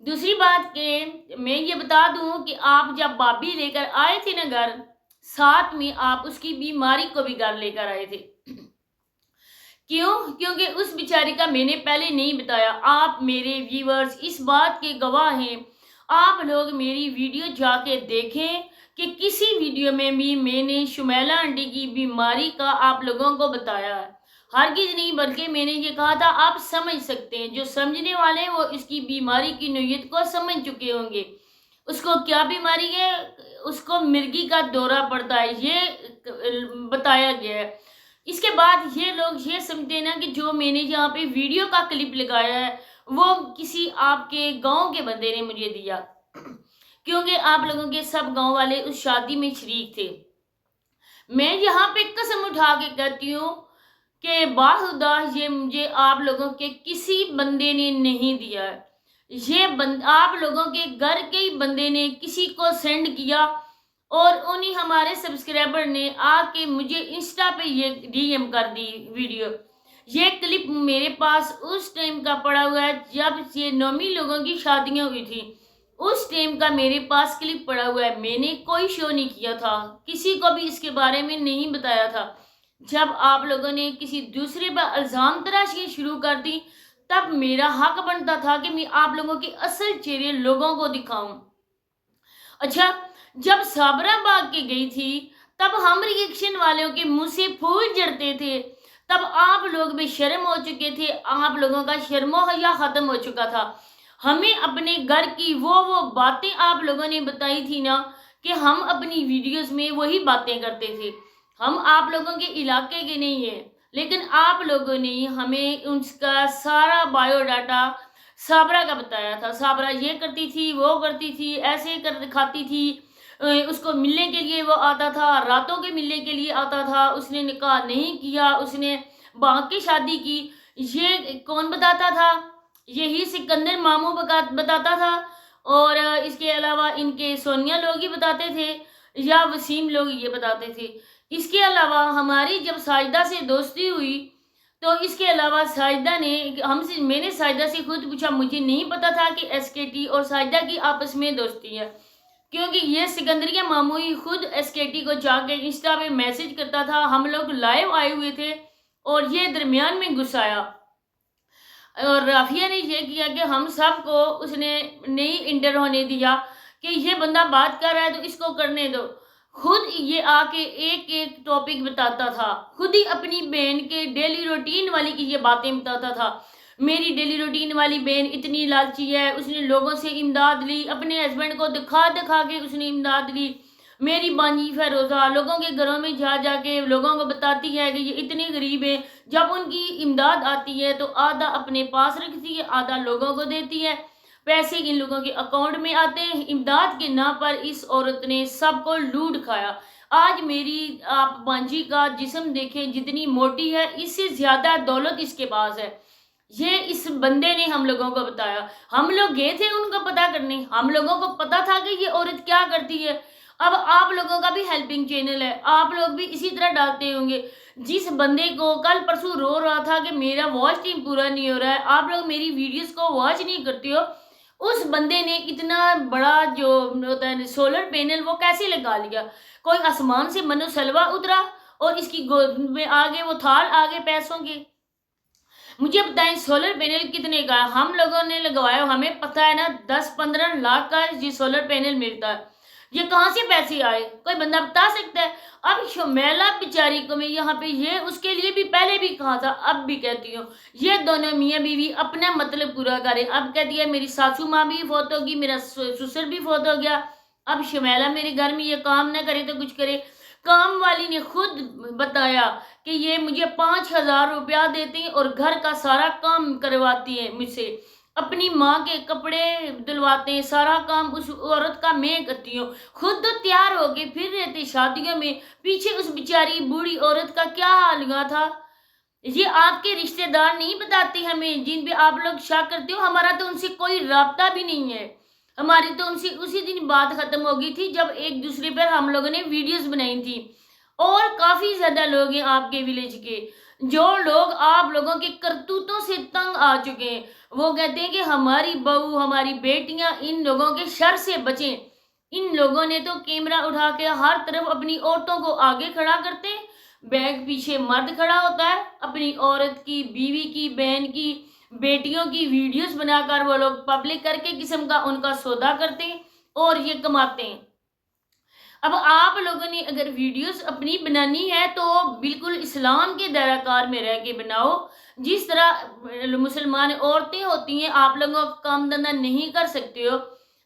دوسری بات کہ میں یہ بتا دوں کہ آپ جب بابی لے کر آئے تھے نا گھر، ساتھ میں آپ اس کی بیماری کو بھی گھر لے کر آئے تھے۔ کیوں؟ کیونکہ اس بیچاری کا میں نے پہلے نہیں بتایا۔ آپ میرے ویورز اس بات کے گواہ ہیں۔ آپ لوگ میری ویڈیو جا کے دیکھیں کہ کسی ویڈیو میں بھی میں نے شمیلہ آنٹی کی بیماری کا آپ لوگوں کو بتایا ہے؟ ہرگز نہیں، بلکہ میں نے یہ کہا تھا آپ سمجھ سکتے ہیں۔ جو سمجھنے والے ہیں وہ اس کی بیماری کی نوعیت کو سمجھ چکے ہوں گے۔ اس کو کیا بیماری ہے؟ اس کو مرگی کا دورہ پڑتا ہے، یہ بتایا گیا ہے۔ اس کے بعد یہ لوگ یہ سمجھتے ہیں نا کہ جو میں نے یہاں پہ ویڈیو کا کلپ لگایا ہے وہ کسی آپ کے گاؤں کے بندے نے مجھے دیا، کیونکہ آپ لوگوں کے سب گاؤں والے اس شادی میں شریک تھے۔ میں یہاں پہ قسم اٹھا کے کہتی ہوں کہ باخدا یہ مجھے آپ لوگوں کے کسی بندے نے نہیں دیا ہے۔ یہ آپ لوگوں کے گھر کے ہی بندے نے کسی کو سینڈ کیا، اور انہی ہمارے سبسکرائبر نے آ کے مجھے انسٹا پہ یہ ڈی ایم کر دی ویڈیو۔ یہ کلپ میرے پاس اس ٹائم کا پڑا ہوا ہے جب یہ 9 لوگوں کی شادیاں ہوئی تھی، اس ٹائم کا میرے پاس کلپ پڑا ہوا ہے۔ میں نے کوئی شو نہیں کیا تھا، کسی کو بھی اس کے بارے میں نہیں بتایا تھا۔ جب آپ لوگوں نے کسی دوسرے پر الزام تراشی شروع کر دی، تب میرا حق بنتا تھا کہ میں آپ لوگوں کے اصل چہرے لوگوں کو دکھاؤں۔ اچھا، جب صابرہ باغ کے گئی تھی تب ہم ریئیکشن والوں کے منہ سے پھول جڑتے تھے، تب آپ لوگ بے شرم ہو چکے تھے، آپ لوگوں کا شرم و حیا ختم ہو چکا تھا۔ ہمیں اپنے گھر کی وہ باتیں آپ لوگوں نے بتائی تھی نا کہ ہم اپنی ویڈیوز میں وہی باتیں کرتے تھے۔ ہم آپ لوگوں کے علاقے کے نہیں ہیں، لیکن آپ لوگوں نے ہمیں اس کا سارا بایو ڈاٹا صابرہ کا بتایا تھا۔ صابرہ یہ کرتی تھی، وہ کرتی تھی، ایسے کھاتی تھی، اس کو ملنے کے لیے وہ آتا تھا، راتوں کے ملنے کے لیے آتا تھا، اس نے نکاح نہیں کیا، اس نے باغ کی شادی کی۔ یہ کون بتاتا تھا؟ یہی سکندر ماموں بتاتا تھا، اور اس کے علاوہ ان کے سونیا لوگ ہی بتاتے تھے، یا وسیم لوگ یہ بتاتے تھے۔ اس کے علاوہ ہماری جب ساجدہ سے دوستی ہوئی تو اس کے علاوہ ساجدہ نے میں نے ساجدہ سے خود پوچھا، مجھے نہیں پتا تھا کہ ایس کے ٹی اور ساجدہ کی آپس میں دوستی ہے، کیونکہ یہ سکندریہ ماموئی خود ایس کے ٹی کو جا کے انسٹا پہ میسج کرتا تھا۔ ہم لوگ لائیو آئے ہوئے تھے اور یہ درمیان میں گھس آیا، اور رافیہ نے یہ کیا کہ ہم سب کو اس نے نہیں انٹر ہونے دیا کہ یہ بندہ بات کر رہا ہے تو اس کو کرنے دو۔ خود یہ آ کے ایک ایک ٹاپک بتاتا تھا، خود ہی اپنی بہن کے ڈیلی روٹین والی کی یہ باتیں بتاتا تھا۔ میری ڈیلی روٹین والی بہن اتنی لالچی ہے، اس نے لوگوں سے امداد لی، اپنے ہسبینڈ کو دکھا کے اس نے امداد لی۔ میری بانجی فیروزہ لوگوں کے گھروں میں جا کے لوگوں کو بتاتی ہے کہ یہ اتنی غریب ہے، جب ان کی امداد آتی ہے تو آدھا اپنے پاس رکھتی ہے، آدھا لوگوں کو دیتی ہے، پیسے ان لوگوں کے اکاؤنٹ میں آتے ہیں۔ امداد کے نام پر اس عورت نے سب کو لوٹ کھایا۔ آج میری آپ بانجی کا جسم دیکھیں جتنی موٹی ہے، اس سے زیادہ دولت اس کے پاس ہے۔ یہ اس بندے نے ہم لوگوں کو بتایا۔ ہم لوگ گئے تھے ان کو پتا کرنے، ہم لوگوں کو پتا تھا کہ یہ عورت کیا کرتی ہے۔ اب آپ لوگوں کا بھی ہیلپنگ چینل ہے، آپ لوگ بھی اسی طرح ڈالتے ہوں گے۔ جس بندے کو کل پرسوں رو رہا تھا کہ میرا واچ ٹائم پورا نہیں ہو رہا ہے، آپ لوگ میری ویڈیوز کو واچ نہیں کرتے ہو، اس بندے نے اتنا بڑا جو ہوتا ہے سولر پینل وہ کیسے لگا لیا؟ کوئی آسمان سے منو سلوا اترا اور اس کی گود میں آگے وہ تھال آگے پیسوں کے؟ مجھے بتائیں سولر پینل کتنے کا ہے؟ ہم لوگوں نے لگوایا، ہمیں پتہ ہے نا 10-15 لاکھ کا یہ سولر پینل ملتا ہے۔ یہ کہاں سے پیسے آئے؟ کوئی بندہ بتا سکتا ہے؟ اب شمیلہ بیچاری کو میں یہاں پہ یہ اس کے لیے بھی پہلے بھی کہا تھا، اب بھی کہتی ہوں، یہ دونوں میاں بیوی اپنا مطلب پورا کرے۔ اب کہتی ہے میری ساسو ماں بھی فوت ہوگی، میرا سسر بھی فوت ہو گیا، اب شمیلہ میرے گھر میں یہ کام نہ کرے تو کچھ کرے۔ کام والی نے خود بتایا کہ یہ مجھے 5,000 روپیہ دیتے ہیں اور گھر کا سارا کام کرواتی ہے مجھ سے، اپنی ماں کے کپڑے دلواتے ہیں، سارا کام اس عورت کا میں کرتی ہوں۔ خود تو تیار ہو کے پھر رہتے شادیوں میں، پیچھے اس بیچاری بوڑھی عورت کا کیا حال ہوا تھا؟ یہ آپ کے رشتہ دار نہیں بتاتے ہمیں، جن پہ آپ لوگ شک کرتے ہو۔ ہمارا تو ان سے کوئی رابطہ بھی نہیں ہے، ہماری تو ان سے اسی دن بات ختم ہو گئی تھی جب ایک دوسرے پر ہم لوگوں نے ویڈیوز بنائی تھی، اور کافی زیادہ لوگ ہیں آپ کے ولیج کے۔ جو لوگ آپ لوگوں کے کرتوتوں سے تنگ آ چکے ہیں، وہ کہتے ہیں کہ ہماری بہو، ہماری بیٹیاں ان لوگوں کے شر سے بچیں۔ ان لوگوں نے تو کیمرہ اٹھا کے ہر طرف اپنی عورتوں کو آگے کھڑا کرتے ہیں، بیک پیچھے مرد کھڑا ہوتا ہے، اپنی عورت کی، بیوی کی، بہن کی، بیٹیوں کی ویڈیوز بنا کر وہ لوگ پبلک کر کے قسم کا ان کا سودا کرتے ہیں اور یہ کماتے ہیں۔ اب آپ لوگوں نے اگر ویڈیوز اپنی بنانی ہے تو بالکل اسلام کے دائرہ کار میں رہ کے بناؤ۔ جس طرح مسلمان عورتیں ہوتی ہیں، آپ لوگوں کا کام دھندہ نہیں کر سکتے ہو،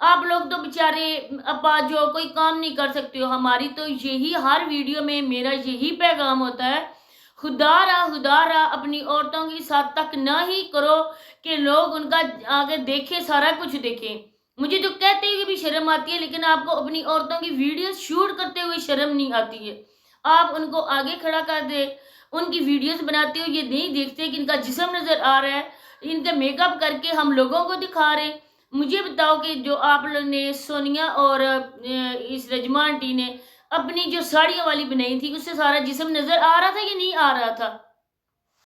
آپ لوگ تو بیچارے ابا جو کوئی کام نہیں کر سکتے ہو، ہماری تو یہی ہر ویڈیو میں میرا یہی پیغام ہوتا ہے، خدا را اپنی عورتوں کے ساتھ تک نہ ہی کرو کہ لوگ ان کا آگے دیکھیں، سارا کچھ دیکھیں۔ مجھے تو کہتے ہوئے بھی شرم آتی ہے، لیکن آپ کو اپنی عورتوں کی ویڈیوز شوٹ کرتے ہوئے شرم نہیں آتی ہے۔ آپ ان کو آگے کھڑا کر دے، ان کی ویڈیوز بناتے ہو، یہ نہیں دیکھتے کہ ان کا جسم نظر آ رہا ہے، ان کا میک اپ کر کے ہم لوگوں کو دکھا رہے ہیں۔ مجھے بتاؤ کہ جو آپ لوگ نے سونیا اور اس رجما آنٹی نے اپنی جو ساڑیوں والی بنائی تھی، اس سے سارا جسم نظر آ رہا تھا یا نہیں آ رہا تھا؟